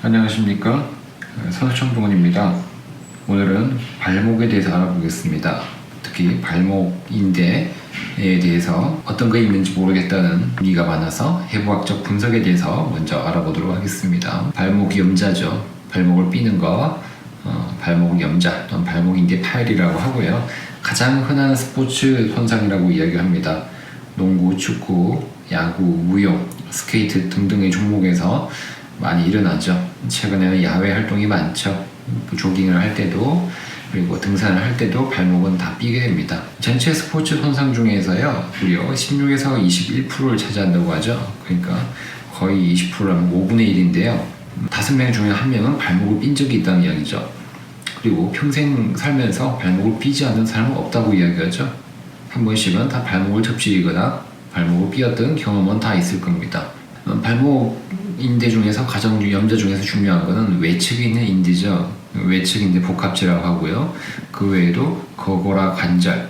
안녕하십니까, 선수청동원입니다. 오늘은 발목에 대해서 알아보겠습니다. 특히 발목 인대에 대해서 어떤 게 있는지 모르겠다는 문의가 많아서 해부학적 분석에 대해서 먼저 알아보도록 하겠습니다. 발목 염자죠. 발목을 삐는 거 발목 염자 또는 발목 인대 파열이라고 하고요. 가장 흔한 스포츠 손상이라고 이야기합니다. 농구, 축구, 야구, 무용, 스케이트 등등의 종목에서 많이 일어나죠. 최근에는 야외 활동이 많죠. 조깅을 할 때도 그리고 등산을 할 때도 발목은 다 삐게 됩니다. 전체 스포츠 손상 중에서요 무려 16에서 21%를 차지한다고 하죠. 그러니까 거의 20%라면 5분의 1인데요 5명 중에 1명은 발목을 삔 적이 있다는 이야기죠. 그리고 평생 살면서 발목을 삐지 않는 사람은 없다고 이야기하죠. 한 번씩은 다 발목을 접질리거나 발목을 삐었던 경험은 다 있을 겁니다. 발목 인대 중에서 가장 염자 중에서 중요한 것은 외측에 있는 인대죠. 외측 인대 복합체라고 하고요. 그 외에도 거고라 관절,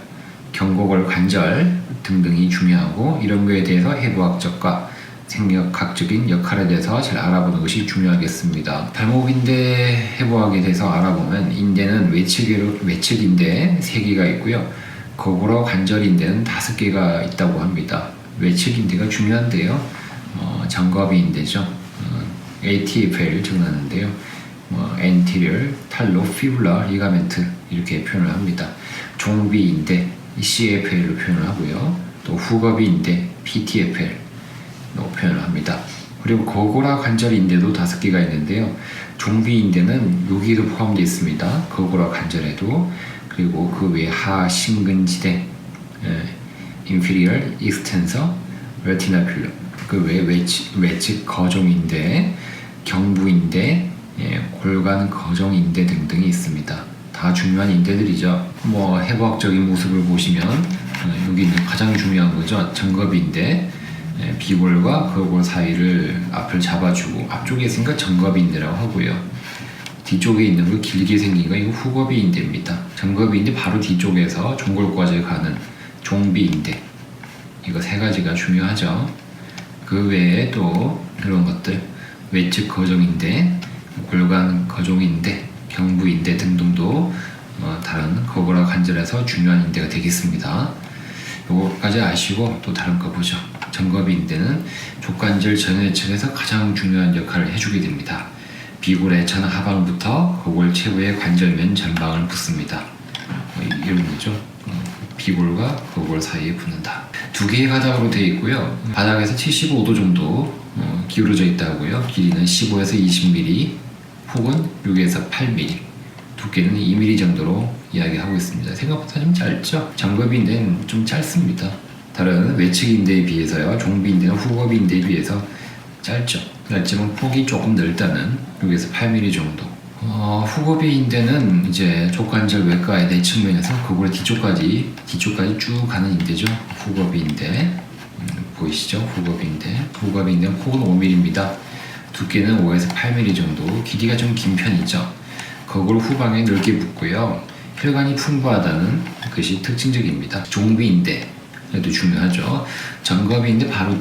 경고골 관절 등등이 중요하고, 이런 거에 대해서 해부학적과 생명학적인 역할에 대해서 잘 알아보는 것이 중요하겠습니다. 발목 인대 해부학에 대해서 알아보면 인대는 외측 인대 3개가 있고요. 거고라 관절 인대는 5개가 있다고 합니다. 외측 인대가 중요한데요. 정거비 인대죠. ATF를 적어놨는데요. anterior tallofibular ligament 이렇게 표현을 합니다. 종비 인대 CFL로 표현을 하고요. 또 후거비 인대 PTFL로 표현을 합니다. 그리고 거고라 관절 인대도 5개가 있는데요. 종비 인대는 여기도 포함되어 있습니다. 거고라 관절에도. 그리고 그 외에 하신근지대 inferior extensor retinaculum, 그 외에 외측 거종인대, 경부인대, 골간 거종인대 등등이 있습니다. 다 중요한 인대들이죠. 해부학적인 모습을 보시면 여기 있는 가장 중요한 거죠. 정거비인대, 비골과 거골 사이를 앞을 잡아주고, 앞쪽에 있으니까 정거비인대라고 하고요. 뒤쪽에 있는 거 길게 생긴 거 이거 후거비인대입니다. 정거비인대 바로 뒤쪽에서 종골과제 가는 종비인대, 이거 3가지가 중요하죠. 그 외에 또 이런 것들 외측 거종인대, 골간 거종인대, 경부인대 등등도 다른 거고라 관절에서 중요한 인대가 되겠습니다. 요거까지 아시고 또 다른 거 보죠. 정거비인대는 족관절 전외측에서 가장 중요한 역할을 해주게 됩니다. 비골의 전 하방부터 거골 최후의 관절면 전방을 붙습니다. 이런 거죠. 비골과 거골 사이에 붙는다. 2개의 가닥으로 되어 있고요. 바닥에서 75도 정도 기울어져 있다고요. 길이는 15에서 20mm 혹은 6에서 8mm, 두께는 2mm 정도로 이야기하고 있습니다. 생각보다 좀 짧죠? 정거비인대는 좀 짧습니다. 다른 외측인대에 비해서요. 종비인대나 후거비인대에 비해서 짧지만 폭이 조금 넓다는 6에서 8mm 정도. 후거비인대는 이제 족관절 외과의 내측면에서 거골의 뒤쪽까지 쭉 가는 인대죠. 후거비인대 보이시죠? 후거비인대는 폭은 5mm입니다. 두께는 5에서 8mm 정도, 길이가 좀 긴 편이죠. 거골 후방에 넓게 붙고요. 혈관이 풍부하다는 것이 특징적입니다. 종비인대도 중요하죠. 정거비인대 바로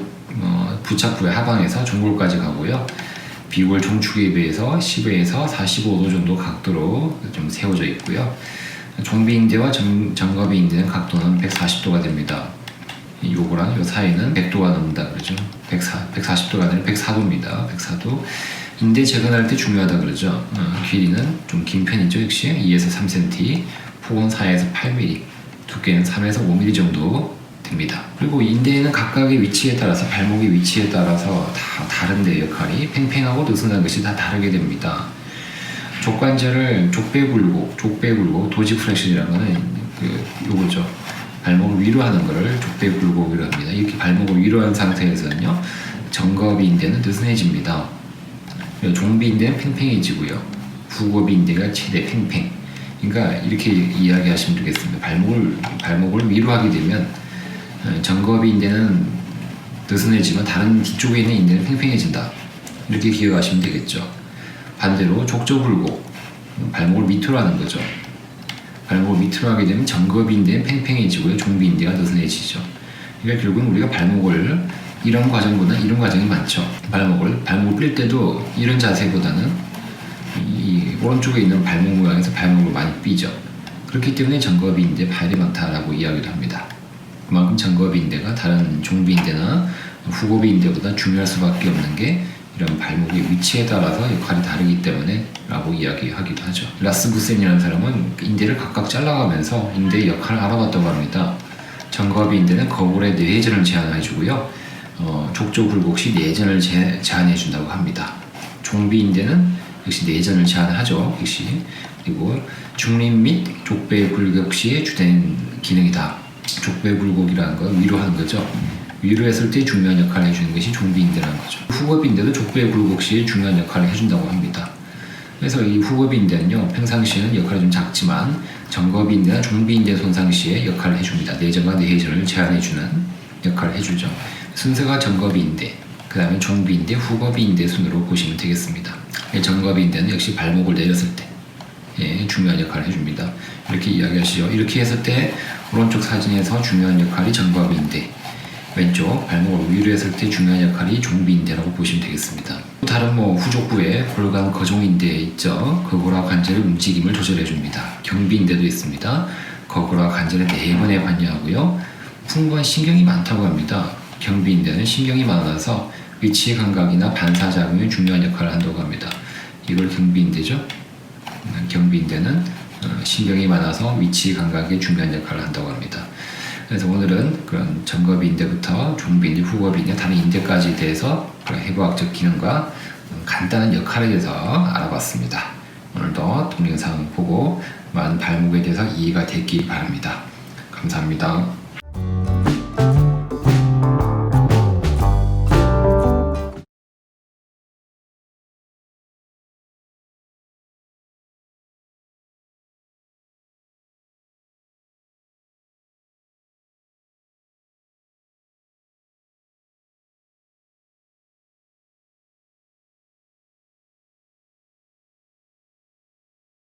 부착부의 하방에서 종골까지 가고요. 비골 종축에 비해서 10에서 45도 정도 각도로 좀 세워져 있고요. 종비인대와 정거비인대는 각도는 140도가 됩니다. 요거랑 요 사이는 100도가 넘는다 그러죠. 140도가 아니라 104도입니다. 104도. 인대 재건할 때 중요하다 그러죠. 길이는 좀 긴 편이죠. 역시 2에서 3cm, 폭은 4에서 8mm, 두께는 3에서 5mm 정도 됩니다. 그리고 인대에는 각각의 위치에 따라서, 발목의 위치에 따라서 다 다른데 역할이 팽팽하고 느슨한 것이 다 다르게 됩니다. 족관절을 족배굴곡, 도지플렉션이라는 거는 요거죠. 발목을 위로 하는 거를 족배굴곡이라고 합니다. 이렇게 발목을 위로 한 상태에서는요, 정거비인대는 느슨해집니다. 종비인대는 팽팽해지고요. 후거비인대가 최대 팽팽. 그러니까 이렇게 이야기하시면 되겠습니다. 발목을 위로 하게 되면 정거비인대는 느슨해지만 다른 뒤쪽에 있는 인대는 팽팽해진다. 이렇게 기억하시면 되겠죠. 반대로 족저굴곡, 발목을 밑으로 하는 거죠. 발목을 밑으로 하게 되면 정거비인대는 팽팽해지고요. 종비인대가 느슨해지죠. 그러니까 결국은 우리가 발목을 이런 과정보다 이런 과정이 많죠. 발목을 삘 때도 이런 자세보다는 오른쪽에 있는 발목 모양에서 발목을 많이 삐죠. 그렇기 때문에 정거비인대 파열이 많다라고 이야기를 합니다. 그만큼 정거비인대가 다른 종비인대나 후고비인대보다 중요할 수밖에 없는 게 이런 발목의 위치에 따라서 역할이 다르기 때문에 라고 이야기하기도 하죠. 라스무센이라는 사람은 인대를 각각 잘라가면서 인대의 역할을 알아봤다고 합니다. 정거비인대는 거골의 내회전을 제한해주고요. 족저굴곡 시 내전을 제한해준다고 합니다. 종비인대는 역시 내전을 제한하죠. 역시. 그리고 중립 및 족배 굴곡 시에 주된 기능이다. 족배 굴곡이라는 건 위로 하는 거죠. 위로 했을 때 중요한 역할을 해주는 것이 종비인대라는 거죠. 후거비인대도 족배 굴곡 시에 중요한 역할을 해준다고 합니다. 그래서 이 후거비인대는요, 평상시에는 역할이 좀 작지만 정거비인대나 종비인대 손상 시에 역할을 해줍니다. 내전과 내회전을 제한해주는 역할을 해주죠. 순서가 정거비인대, 그 다음에 종비인대, 후거비인대 순으로 보시면 되겠습니다. 정거비인대는 역시 발목을 내렸을 때 중요한 역할을 해줍니다. 이렇게 이야기하시죠. 이렇게 했을 때 오른쪽 사진에서 중요한 역할이 정거비인대, 왼쪽 발목을 위로 했을 때 중요한 역할이 종비인대라고 보시면 되겠습니다. 다른 후족부에 골간 거종인대 있죠. 거골화 관절의 움직임을 조절해줍니다. 경비인대도 있습니다. 거골화 관절에 4번에 관여하고요. 풍부한 신경이 많다고 합니다. 경비인대는 신경이 많아서 위치의 감각이나 반사작용에 중요한 역할을 한다고 합니다. 이걸 경비인대죠. 경비인대는 신경이 많아서 위치 감각에 중요한 역할을 한다고 합니다. 그래서 오늘은 그런 정거비인대부터 종비인대, 후거비인대, 다른 인대까지에 대해서 그런 해부학적 기능과 간단한 역할에 대해서 알아봤습니다. 오늘도 동영상 보고 많은 발목에 대해서 이해가 됐길 바랍니다. 감사합니다.